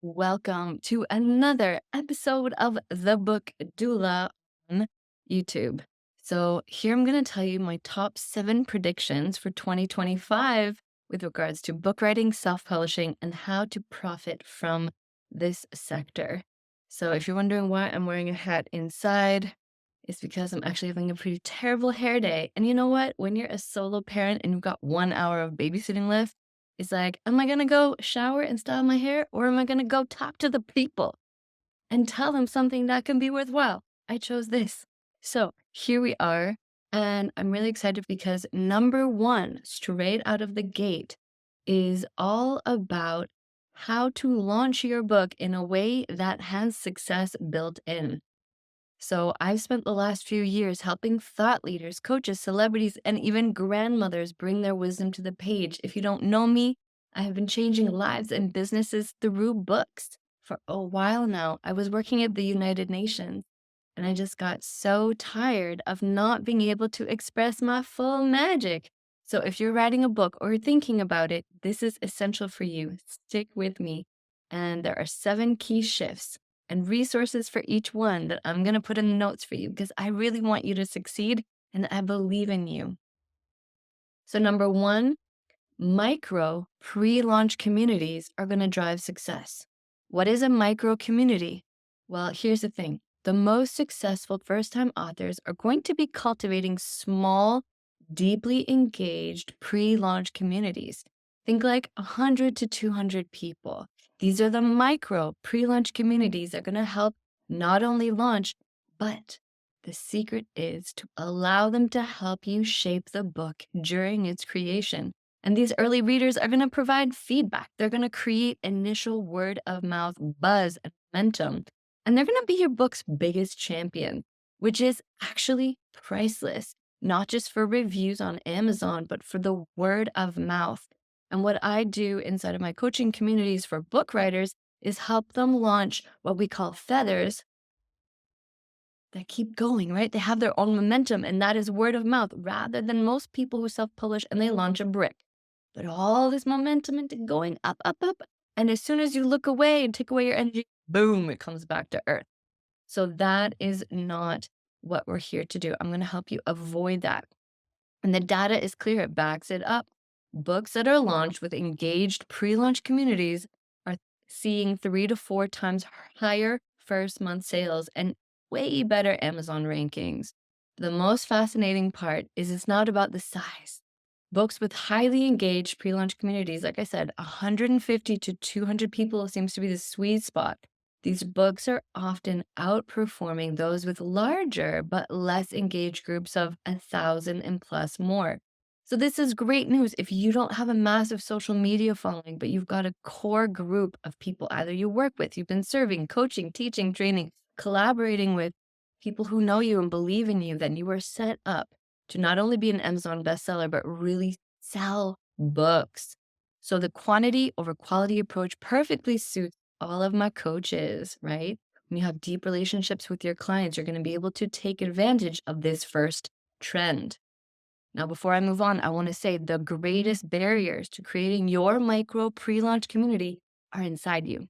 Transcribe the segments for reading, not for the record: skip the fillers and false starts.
Welcome to another episode of The Book Doula on YouTube. So, here I'm going to tell you my top 7 predictions for 2025 with regards to book writing, self publishing, and how to profit from this sector. So, if you're wondering why I'm wearing a hat inside, it's because I'm actually having a pretty terrible hair day. And you know what? When you're a solo parent and you've got 1 hour of babysitting left, it's like, am I gonna go shower and style my hair, or am I gonna go talk to the people and tell them something that can be worthwhile? I chose this. So here we are. And I'm really excited because number one, straight out of the gate, is all about how to launch your book in a way that has success built in. So I've spent the last few years helping thought leaders, coaches, celebrities, and even grandmothers bring their wisdom to the page. If you don't know me, I have been changing lives and businesses through books for a while now. I was working at the United Nations and I just got so tired of not being able to express my full magic. So if you're writing a book or thinking about it, this is essential for you. Stick with me. And there are 7 key shifts and resources for each one that I'm going to put in the notes for you because I really want you to succeed and I believe in you. So, number one, micro pre launch communities are going to drive success. What is a micro community? Well, here's the thing, the most successful first time authors are going to be cultivating small, deeply engaged pre launch communities. Think like 100 to 200 people. These are the micro pre launch communities that are going to help not only launch, but the secret is to allow them to help you shape the book during its creation. And these early readers are going to provide feedback. They're going to create initial word of mouth buzz and momentum. And they're going to be your book's biggest champion, which is actually priceless, not just for reviews on Amazon, but for the word of mouth. And what I do inside of my coaching communities for book writers is help them launch what we call feathers that keep going, right? They have their own momentum, and that is word of mouth rather than most people who self publish and they launch a brick. But all this momentum into going up, up, up. And as soon as you look away and take away your energy, boom, it comes back to earth. So that is not what we're here to do. I'm going to help you avoid that. And the data is clear, it backs it up. Books that are launched with engaged pre launch communities are seeing 3 to 4 times higher first month sales and way better Amazon rankings. The most fascinating part is it's not about the size. Books with highly engaged pre launch communities, like I said, 150 to 200 people seems to be the sweet spot. These books are often outperforming those with larger but less engaged groups of 1,000 and plus more. So, this is great news if you don't have a massive social media following, but you've got a core group of people either you work with, you've been serving, coaching, teaching, training, collaborating with people who know you and believe in you, then you are set up to not only be an Amazon bestseller, but really sell books. So, the quantity over quality approach perfectly suits all of my coaches, right? When you have deep relationships with your clients, you're going to be able to take advantage of this first trend. Now, before I move on, I want to say the greatest barriers to creating your micro pre launch community are inside you.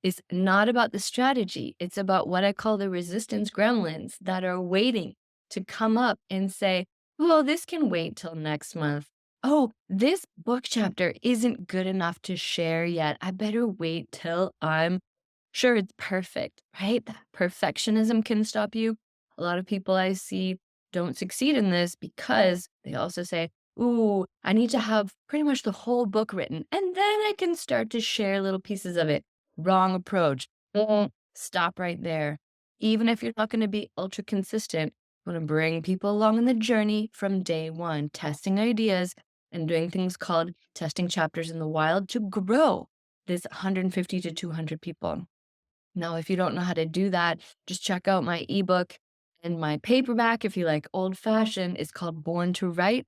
It's not about the strategy, it's about what I call the resistance gremlins that are waiting to come up and say, well, this can wait till next month. Oh, this book chapter isn't good enough to share yet. I better wait till I'm sure it's perfect, right? That perfectionism can stop you. A lot of people I see don't succeed in this because they also say, ooh, I need to have pretty much the whole book written, and then I can start to share little pieces of it. Wrong approach. Stop right there. Even if you're not going to be ultra consistent, you want to bring people along in the journey from day one, testing ideas and doing things called testing chapters in the wild to grow this 150 to 200 people. Now, if you don't know how to do that, just check out my ebook and my paperback. If you like old fashioned, it's called Born to Write: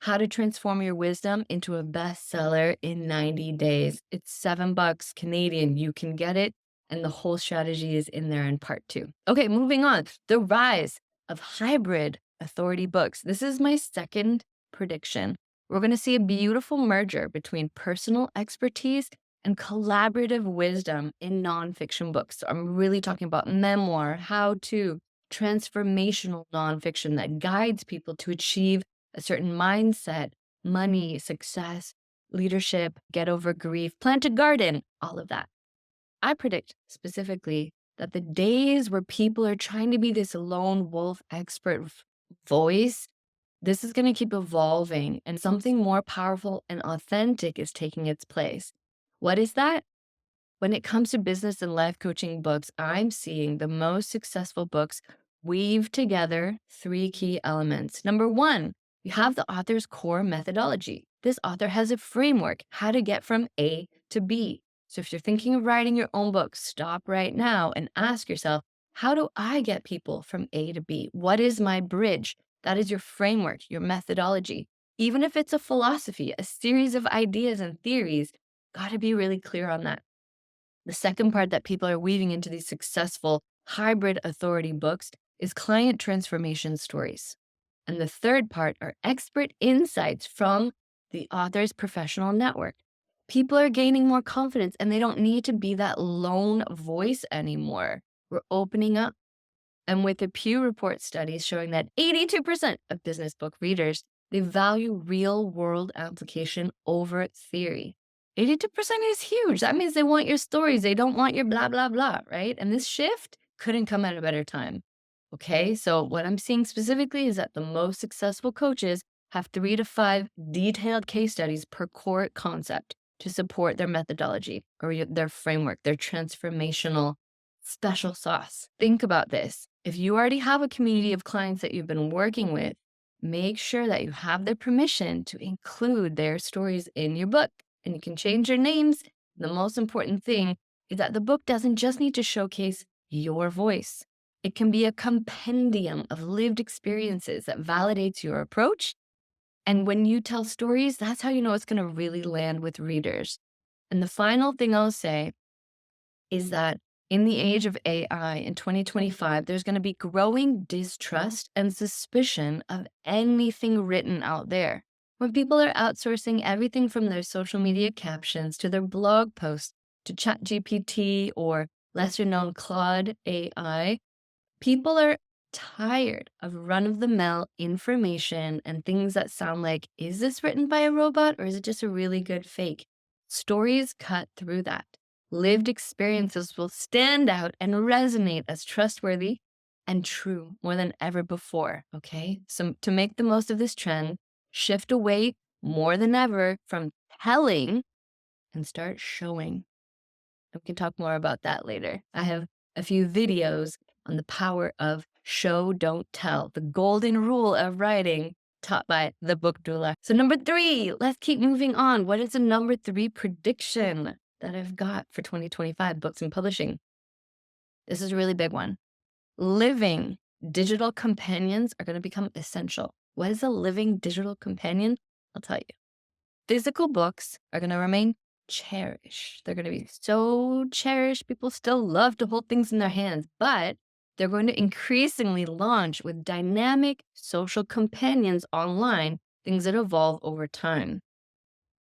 How to Transform Your Wisdom into a Bestseller in 90 Days. It's $7 Canadian. You can get it. And the whole strategy is in there in part 2. Okay, moving on. The rise of hybrid authority books. This is my second prediction. We're going to see a beautiful merger between personal expertise and collaborative wisdom in nonfiction books. So I'm really talking about memoir, how to, transformational nonfiction that guides people to achieve a certain mindset, money, success, leadership, get over grief, plant a garden, all of that. I predict specifically that the days where people are trying to be this lone wolf expert voice, this is going to keep evolving and something more powerful and authentic is taking its place. What is that? When it comes to business and life coaching books, I'm seeing the most successful books weave together three key elements. Number one, you have the author's core methodology. This author has a framework, how to get from A to B. So if you're thinking of writing your own book, stop right now and ask yourself, how do I get people from A to B? What is my bridge? That is your framework, your methodology. Even if it's a philosophy, a series of ideas and theories, got to be really clear on that. The second part that people are weaving into these successful hybrid authority books is client transformation stories. And the third part are expert insights from the author's professional network. People are gaining more confidence and they don't need to be that lone voice anymore. We're opening up. And with the Pew Report studies showing that 82% of business book readers, they value real world application over theory. 82% is huge. That means they want your stories. They don't want your blah, blah, blah, right? And this shift couldn't come at a better time. Okay, so what I'm seeing specifically is that the most successful coaches have 3 to 5 detailed case studies per core concept to support their methodology or their framework, their transformational special sauce. Think about this. If you already have a community of clients that you've been working with, make sure that you have their permission to include their stories in your book. And you can change your names. The most important thing is that the book doesn't just need to showcase your voice. It can be a compendium of lived experiences that validates your approach. And when you tell stories, that's how you know it's going to really land with readers. And the final thing I'll say is that in the age of AI in 2025, there's going to be growing distrust and suspicion of anything written out there. When people are outsourcing everything from their social media captions to their blog posts to ChatGPT or lesser known Claude AI, people are tired of run-of-the-mill information and things that sound like, is this written by a robot or is it just a really good fake? Stories cut through that. Lived experiences will stand out and resonate as trustworthy and true more than ever before, okay? So to make the most of this trend, shift away more than ever from telling and start showing. We can talk more about that later. I have a few videos on the power of show, don't tell, the golden rule of writing taught by the book doula. So number 3, let's keep moving on. What is the number 3 prediction that I've got for 2025 books and publishing? This is a really big one. Living digital companions are going to become essential. What is a living digital companion? I'll tell you. Physical books are going to remain cherished. They're going to be so cherished. People still love to hold things in their hands, but they're going to increasingly launch with dynamic social companions online, things that evolve over time.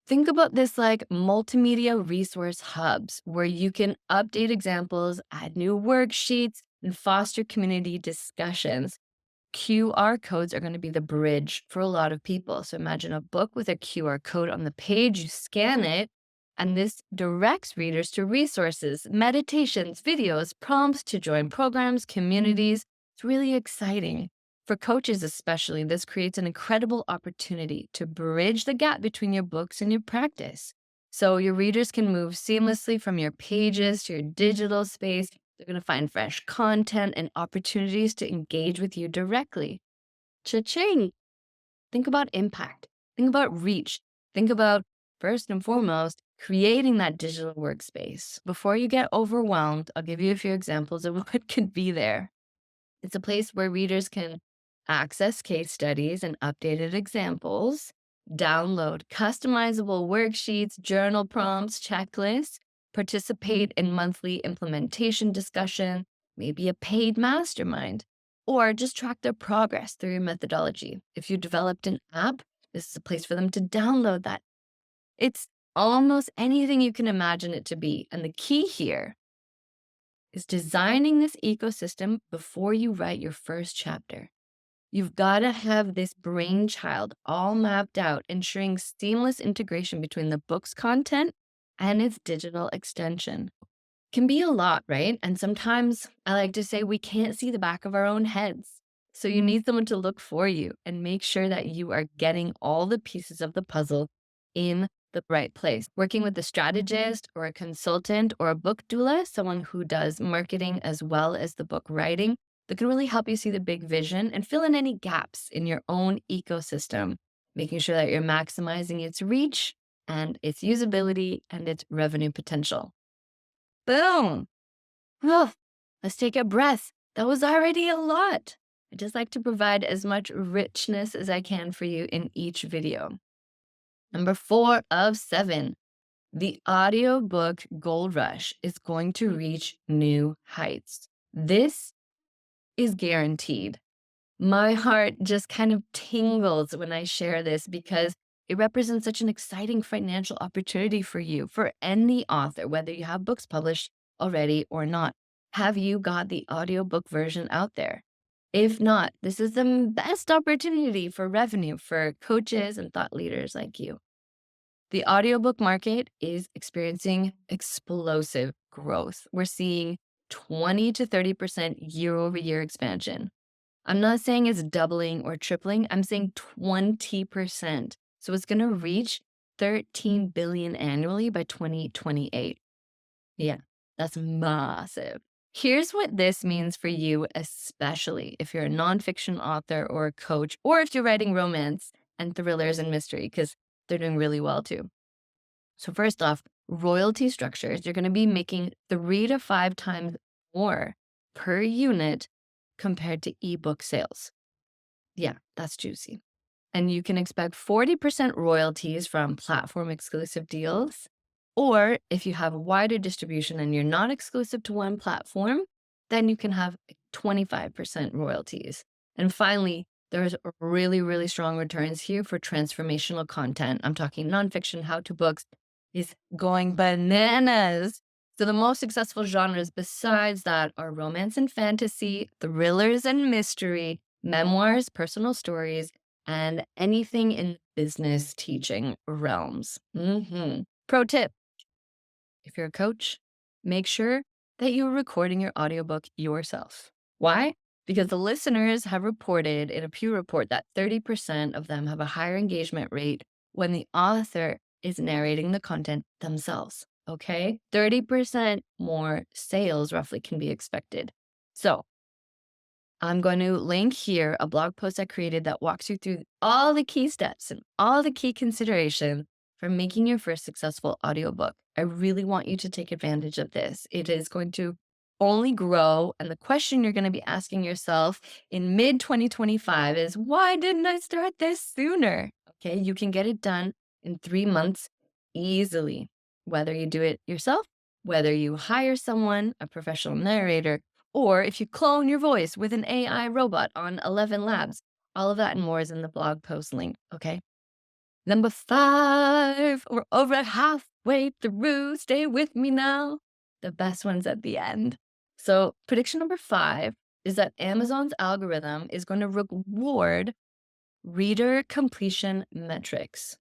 Think about this like multimedia resource hubs where you can update examples, add new worksheets, and foster community discussions. QR codes are going to be the bridge for a lot of people. So imagine a book with a QR code on the page, you scan it, and this directs readers to resources, meditations, videos, prompts to join programs, communities. It's really exciting. For coaches, especially, this creates an incredible opportunity to bridge the gap between your books and your practice. So your readers can move seamlessly from your pages to your digital space. They're going to find fresh content and opportunities to engage with you directly. Cha-ching! Think about impact. Think about reach. Think about, first and foremost, creating that digital workspace. Before you get overwhelmed, I'll give you a few examples of what could be there. It's a place where readers can access case studies and updated examples, download customizable worksheets, journal prompts, checklists, participate in monthly implementation discussion, maybe a paid mastermind, or just track their progress through your methodology. If you developed an app, this is a place for them to download that. It's almost anything you can imagine it to be. And the key here is designing this ecosystem before you write your first chapter. You've got to have this brainchild all mapped out, ensuring seamless integration between the book's content and its digital extension. Can be a lot, right? And sometimes I like to say we can't see the back of our own heads. So you need someone to look for you and make sure that you are getting all the pieces of the puzzle in the right place. Working with a strategist or a consultant or a book doula, someone who does marketing as well as the book writing, that can really help you see the big vision and fill in any gaps in your own ecosystem, making sure that you're maximizing its reach and its usability and its revenue potential. Boom. Oh, let's take a breath. That was already a lot. I just like to provide as much richness as I can for you in each video. Number 4 of 7, the audiobook Goldrush is going to reach new heights. This is guaranteed. My heart just kind of tingles when I share this because it represents such an exciting financial opportunity for you, for any author, whether you have books published already or not. Have you got the audiobook version out there? If not, this is the best opportunity for revenue for coaches and thought leaders like you. The audiobook market is experiencing explosive growth. We're seeing 20 to 30% year over year expansion. I'm not saying it's doubling or tripling. I'm saying 20%. So it's going to reach 13 billion annually by 2028. Yeah, that's massive. Here's what this means for you, especially if you're a nonfiction author or a coach, or if you're writing romance and thrillers and mystery, because they're doing really well too. So first off, royalty structures, you're going to be making 3 to 5 times more per unit compared to ebook sales. Yeah, that's juicy. And you can expect 40% royalties from platform exclusive deals. Or if you have wider distribution and you're not exclusive to one platform, then you can have 25% royalties. And finally, there's really, really strong returns here for transformational content. I'm talking nonfiction, how-to books is going bananas. So the most successful genres besides that are romance and fantasy, thrillers and mystery, memoirs, personal stories, and anything in business teaching realms. Pro tip, if you're a coach, make sure that you're recording your audiobook yourself. Why? Because the listeners have reported in a Pew report that 30% of them have a higher engagement rate when the author is narrating the content themselves. Okay? 30% more sales roughly can be expected. So I'm going to link here a blog post I created that walks you through all the key steps and all the key considerations for making your first successful audiobook. I really want you to take advantage of this. It is going to only grow. And the question you're going to be asking yourself in mid 2025 is, why didn't I start this sooner? Okay, you can get it done in 3 months easily, whether you do it yourself, whether you hire someone, a professional narrator, or if you clone your voice with an AI robot on 11 Labs. All of that and more is in the blog post link, okay? Number 5, we're over halfway through. Stay with me now. The best one's at the end. So prediction number 5 is that Amazon's algorithm is going to reward reader completion metrics.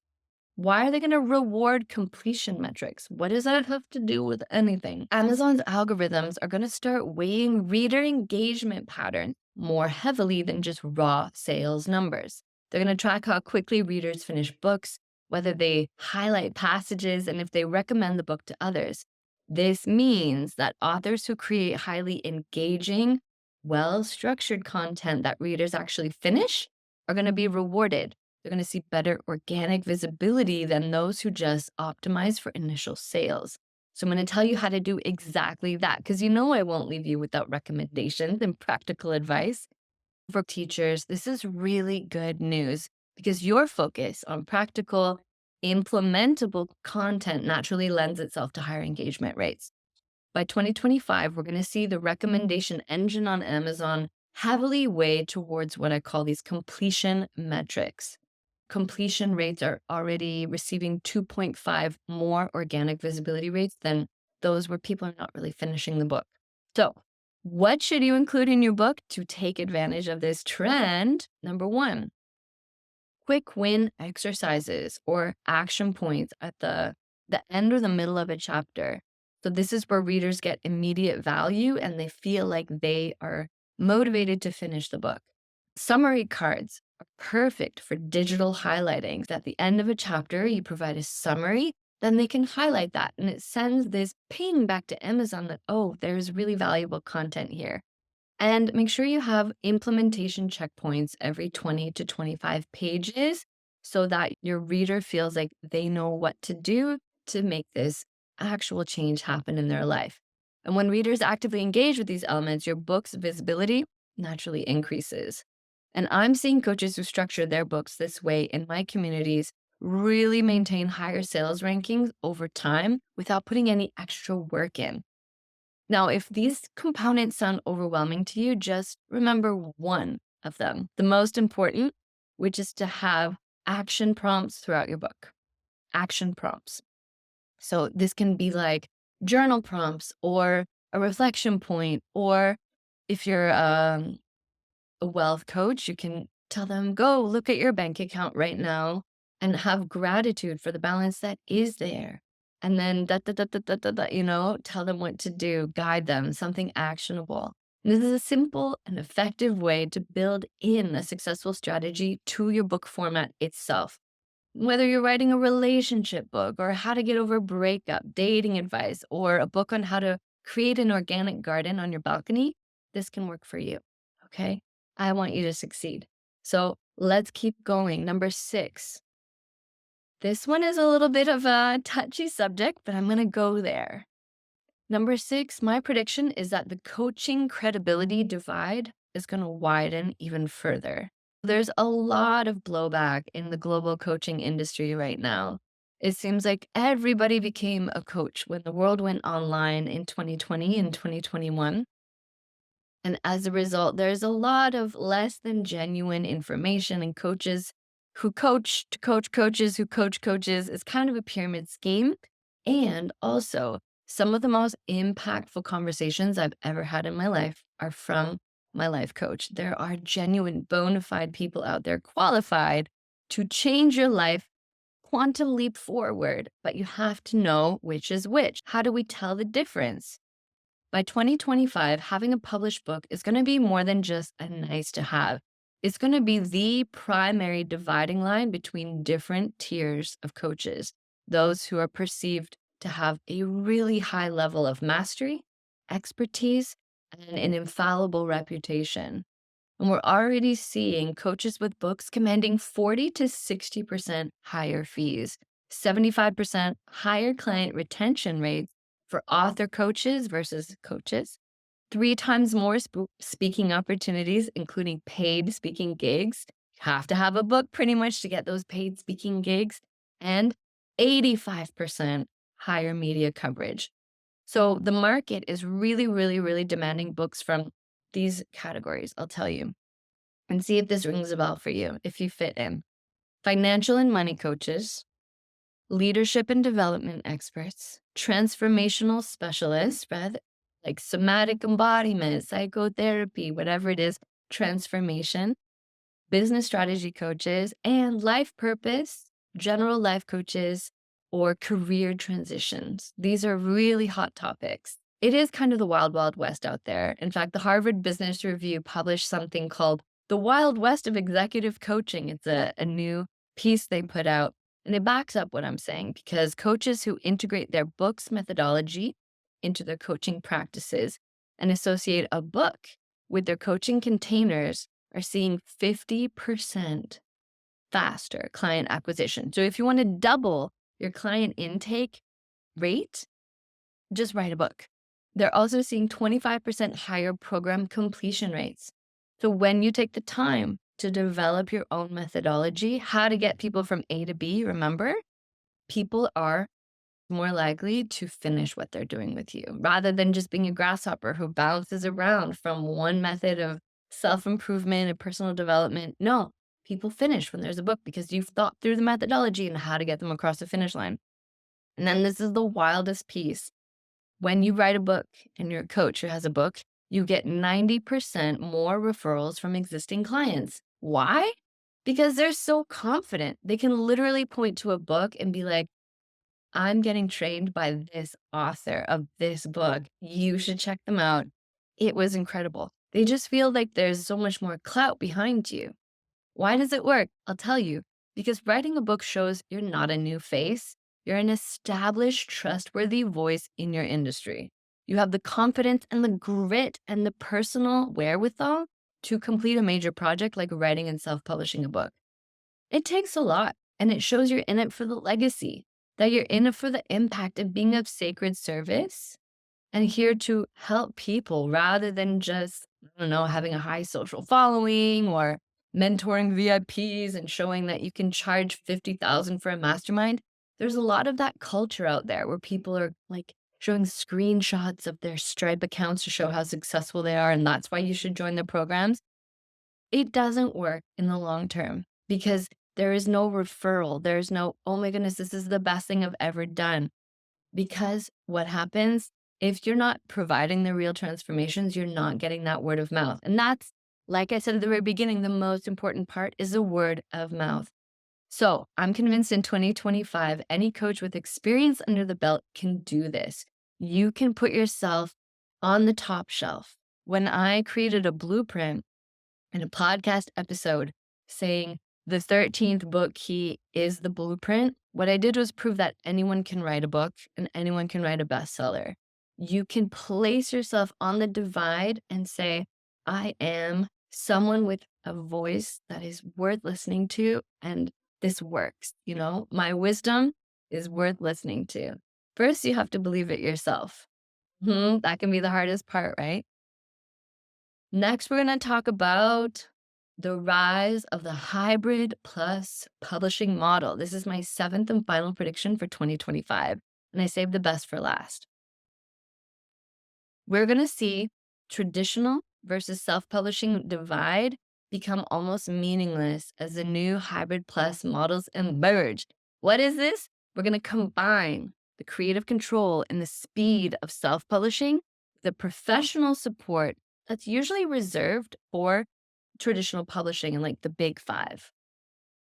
Why are they going to reward completion metrics? What does that have to do with anything? Amazon's algorithms are going to start weighing reader engagement patterns more heavily than just raw sales numbers. They're going to track how quickly readers finish books, whether they highlight passages, and if they recommend the book to others. This means that authors who create highly engaging, well-structured content that readers actually finish are going to be rewarded. They're going to see better organic visibility than those who just optimize for initial sales. So I'm going to tell you how to do exactly that, because you know I won't leave you without recommendations and practical advice. For teachers, this is really good news because your focus on practical, implementable content naturally lends itself to higher engagement rates. By 2025, we're going to see the recommendation engine on Amazon heavily weighed towards what I call these completion metrics. completion rates are already receiving 2.5 more organic visibility rates than those where people are not really finishing the book. So, what should you include in your book to take advantage of this trend? Number one, quick win exercises or action points at the end or the middle of a chapter. So this is where readers get immediate value and they feel like they are motivated to finish the book. Summary cards are perfect for digital highlighting. At the end of a chapter, you provide a summary, then they can highlight that and it sends this ping back to Amazon that, oh, there's really valuable content here. And make sure you have implementation checkpoints every 20 to 25 pages so that your reader feels like they know what to do to make this actual change happen in their life. And when readers actively engage with these elements, your book's visibility naturally increases. And I'm seeing coaches who structure their books this way in my communities really maintain higher sales rankings over time without putting any extra work in. Now, if these components sound overwhelming to you, just remember one of them, the most important, which is to have action prompts throughout your book. Action prompts. So this can be like journal prompts or a reflection point, or if you're a wealth coach, you can tell them, go look at your bank account right now and have gratitude for the balance that is there. And then tell them what to do, guide them, something actionable. And this is a simple and effective way to build in a successful strategy to your book format itself. Whether you're writing a relationship book or how to get over a breakup, dating advice, or a book on how to create an organic garden on your balcony, this can work for you. Okay. I want you to succeed. So let's keep going. Number 6. This one is a little bit of a touchy subject, but I'm going to go there. Number 6, my prediction is that the coaching credibility divide is going to widen even further. There's a lot of blowback in the global coaching industry right now. It seems like everybody became a coach when the world went online in 2020 and 2021. And as a result, there's a lot of less than genuine information, and coaches who coach to coach coaches who coach coaches. It's kind of a pyramid scheme. And also, some of the most impactful conversations I've ever had in my life are from my life coach. There are genuine, bona fide people out there qualified to change your life, quantum leap forward, but you have to know which is which. How do we tell the difference? By 2025, having a published book is going to be more than just a nice to have. It's going to be the primary dividing line between different tiers of coaches, those who are perceived to have a really high level of mastery, expertise, and an infallible reputation. And we're already seeing coaches with books commanding 40 to 60% higher fees, 75% higher client retention rates for author coaches versus coaches, 3 times more speaking opportunities, including paid speaking gigs. You have to have a book pretty much to get those paid speaking gigs, and 85% higher media coverage. So the market is really, really, really demanding books from these categories, I'll tell you, and see if this rings a bell for you, if you fit in. Financial and money coaches, leadership and development experts, transformational specialists, right? Like somatic embodiment, psychotherapy, whatever it is, transformation, business strategy coaches, and life purpose, general life coaches, or career transitions. These are really hot topics. It is kind of the wild, wild west out there. In fact, the Harvard Business Review published something called The Wild West of Executive Coaching. It's a new piece they put out, and it backs up what I'm saying because coaches who integrate their book's methodology into their coaching practices and associate a book with their coaching containers are seeing 50% faster client acquisition. So if you want to double your client intake rate, just write a book. They're also seeing 25% higher program completion rates. So when you take the time to develop your own methodology, how to get people from A to B, remember, people are more likely to finish what they're doing with you rather than just being a grasshopper who bounces around from one method of self-improvement and personal development. No, people finish when there's a book because you've thought through the methodology and how to get them across the finish line. And then this is the wildest piece. When you write a book and you're a coach who has a book, you get 90% more referrals from existing clients. Why? Because they're so confident. They can literally point to a book and be like, I'm getting trained by this author of this book. You should check them out. It was incredible. They just feel like there's so much more clout behind you. Why does it work? I'll tell you. Because writing a book shows you're not a new face. You're an established, trustworthy voice in your industry. You have the confidence and the grit and the personal wherewithal to complete a major project like writing and self-publishing a book. It takes a lot, and it shows you're in it for the legacy, that you're in it for the impact of being of sacred service and here to help people rather than just, I don't know, having a high social following or mentoring VIPs and showing that you can charge 50,000 for a mastermind. There's a lot of that culture out there where people are like showing screenshots of their Stripe accounts to show how successful they are, and that's why you should join their programs. It doesn't work in the long term because there is no referral. There's no, oh my goodness, this is the best thing I've ever done. Because what happens if you're not providing the real transformations, you're not getting that word of mouth. And that's, like I said at the very beginning, the most important part is the word of mouth. So I'm convinced in 2025, any coach with experience under the belt can do this. You can put yourself on the top shelf. When I created a blueprint in a podcast episode saying the 13th book key is the blueprint, what I did was prove that anyone can write a book and anyone can write a bestseller. You can place yourself on the divide and say, I am someone with a voice that is worth listening to, and this works. My wisdom is worth listening to. First, you have to believe it yourself. That can be the hardest part, right? Next, we're going to talk about the rise of the hybrid plus publishing model. This is my 7th and final prediction for 2025, and I saved the best for last. We're going to see traditional versus self-publishing divide become almost meaningless as the new hybrid plus models emerge. What is this? We're going to combine the creative control and the speed of self-publishing, the professional support that's usually reserved for traditional publishing and like the big five.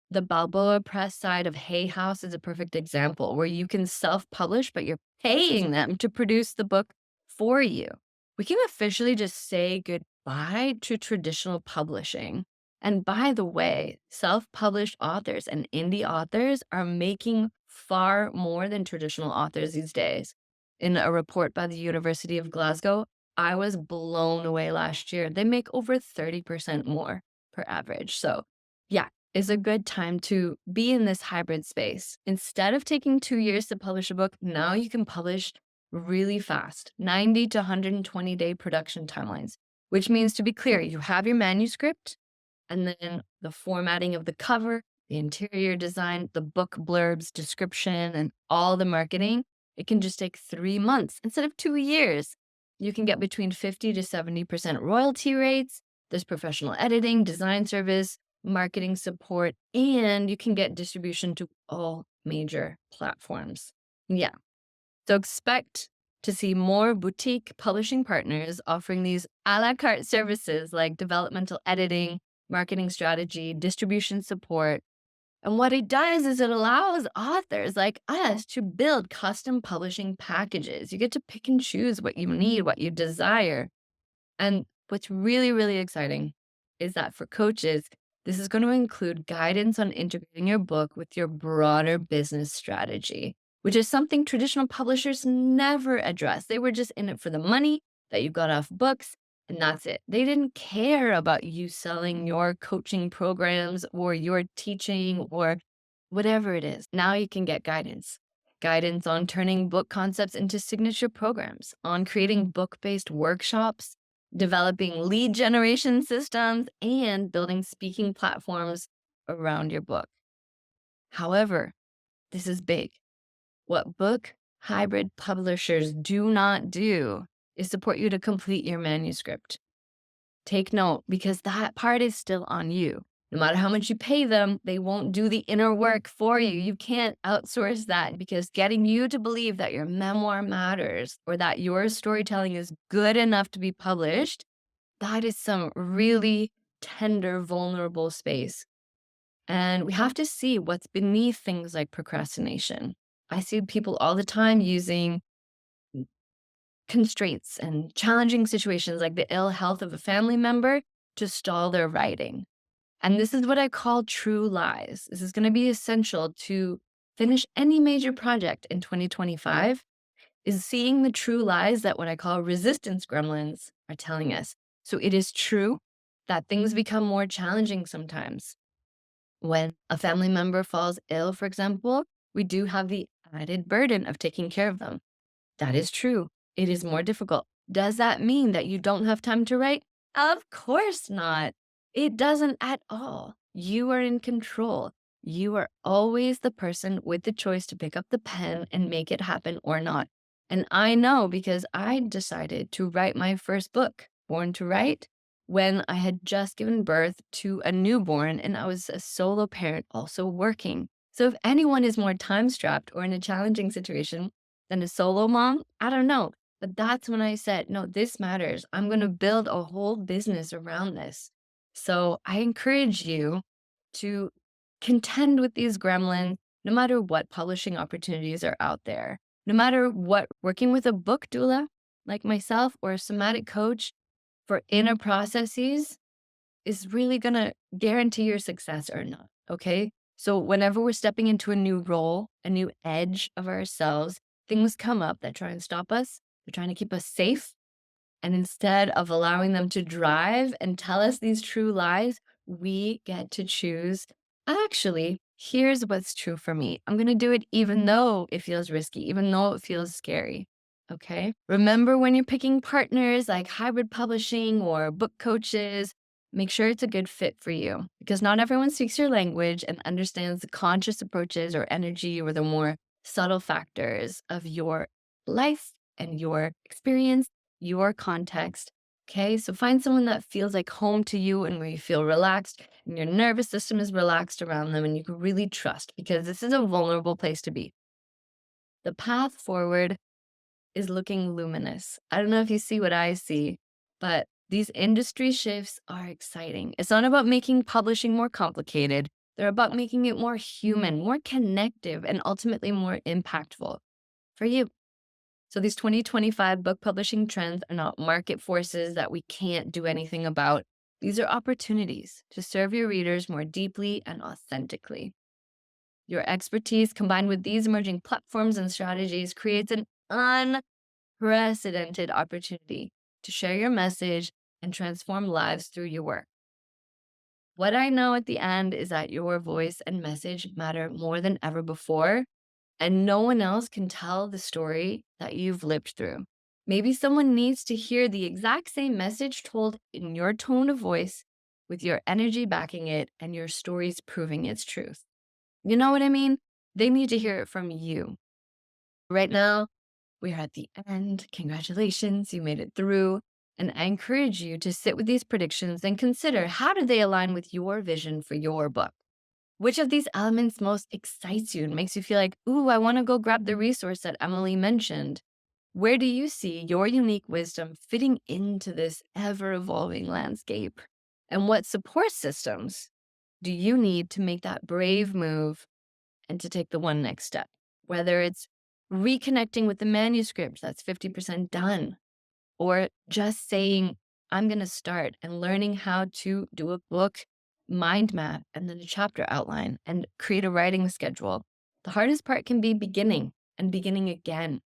The Balboa Press side of Hay House is a perfect example where you can self-publish, but you're paying them to produce the book for you. We can officially just say goodbye to traditional publishing. And by the way, self-published authors and indie authors are making far more than traditional authors these days. In a report by the University of Glasgow, I was blown away last year. They make over 30% more per average. So yeah, it's a good time to be in this hybrid space. Instead of taking 2 years to publish a book, now you can publish really fast, 90 to 120-day production timelines, which means, to be clear, you have your manuscript and then the formatting of the cover, the interior design, the book blurbs, description, and all the marketing. It can just take 3 months instead of 2 years. You can get between 50 to 70% royalty rates. There's professional editing, design service, marketing support, and you can get distribution to all major platforms. Yeah. So expect to see more boutique publishing partners offering these a la carte services like developmental editing, marketing strategy, distribution support. And what it does is it allows authors like us to build custom publishing packages. You get to pick and choose what you need, what you desire. And what's really, really exciting is that for coaches, this is going to include guidance on integrating your book with your broader business strategy, which is something traditional publishers never address. They were just in it for the money that you got off books, and that's it. They didn't care about you selling your coaching programs or your teaching or whatever it is. Now you can get guidance on turning book concepts into signature programs, on creating book-based workshops, developing lead generation systems, and building speaking platforms around your book. However, this is big. What book hybrid publishers do not do is support you to complete your manuscript. Take note, because that part is still on you. No matter how much you pay them, they won't do the inner work for you. You can't outsource that because getting you to believe that your memoir matters or that your storytelling is good enough to be published, that is some really tender, vulnerable space. And we have to see what's beneath things like procrastination. I see people all the time using constraints and challenging situations like the ill health of a family member to stall their writing. And this is what I call true lies. This is going to be essential to finish any major project in 2025 is seeing the true lies that what I call resistance gremlins are telling us. So it is true that things become more challenging sometimes. When a family member falls ill, for example, we do have the added burden of taking care of them. That is true. It is more difficult. Does that mean that you don't have time to write? Of course not. It doesn't at all. You are in control. You are always the person with the choice to pick up the pen and make it happen or not. And I know because I decided to write my first book, Born to Write, when I had just given birth to a newborn and I was a solo parent also working. So if anyone is more time strapped or in a challenging situation, than a solo mom? I don't know. But that's when I said, no, this matters. I'm going to build a whole business around this. So I encourage you to contend with these gremlins, no matter what publishing opportunities are out there, no matter what working with a book doula like myself or a somatic coach for inner processes is really gonna guarantee your success or not, okay? So whenever we're stepping into a new role, a new edge of ourselves, things come up that try and stop us. They're trying to keep us safe. And instead of allowing them to drive and tell us these true lies, we get to choose. Actually, here's what's true for me. I'm going to do it even though it feels risky, even though it feels scary. Okay. Remember when you're picking partners like hybrid publishing or book coaches, make sure it's a good fit for you because not everyone speaks your language and understands the conscious approaches or energy or the more subtle factors of your life and your experience, your context. Okay, so find someone that feels like home to you and where you feel relaxed and your nervous system is relaxed around them and you can really trust because this is a vulnerable place to be. The path forward is looking luminous. I don't know if you see what I see, but these industry shifts are exciting. It's not about making publishing more complicated. They're about making it more human, more connective, and ultimately more impactful for you. So these 2025 book publishing trends are not market forces that we can't do anything about. These are opportunities to serve your readers more deeply and authentically. Your expertise combined with these emerging platforms and strategies creates an unprecedented opportunity to share your message and transform lives through your work. What I know at the end is that your voice and message matter more than ever before, and no one else can tell the story that you've lived through. Maybe someone needs to hear the exact same message told in your tone of voice, with your energy backing it and your stories proving its truth. You know what I mean? They need to hear it from you. Right now, we are at the end. Congratulations, you made it through. And I encourage you to sit with these predictions and consider how do they align with your vision for your book? Which of these elements most excites you and makes you feel like, ooh, I want to go grab the resource that Emily mentioned? Where do you see your unique wisdom fitting into this ever evolving landscape? And what support systems do you need to make that brave move and to take the one next step? Whether it's reconnecting with the manuscript that's 50% done, or just saying, I'm going to start and learning how to do a book mind map and then a chapter outline and create a writing schedule. The hardest part can be beginning and beginning again.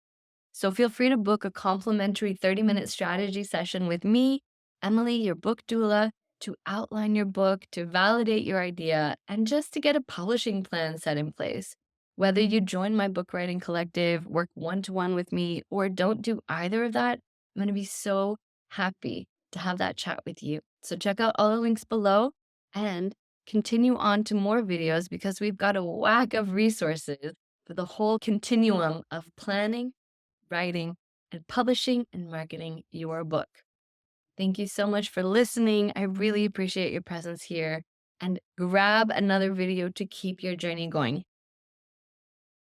So feel free to book a complimentary 30-minute strategy session with me, Emily, your book doula, to outline your book, to validate your idea, and just to get a publishing plan set in place. Whether you join my book writing collective, work one-to-one with me, or don't do either of that, I'm going to be so happy to have that chat with you. So check out all the links below and continue on to more videos because we've got a whack of resources for the whole continuum of planning, writing, and publishing and marketing your book. Thank you so much for listening. I really appreciate your presence here. and grab another video to keep your journey going.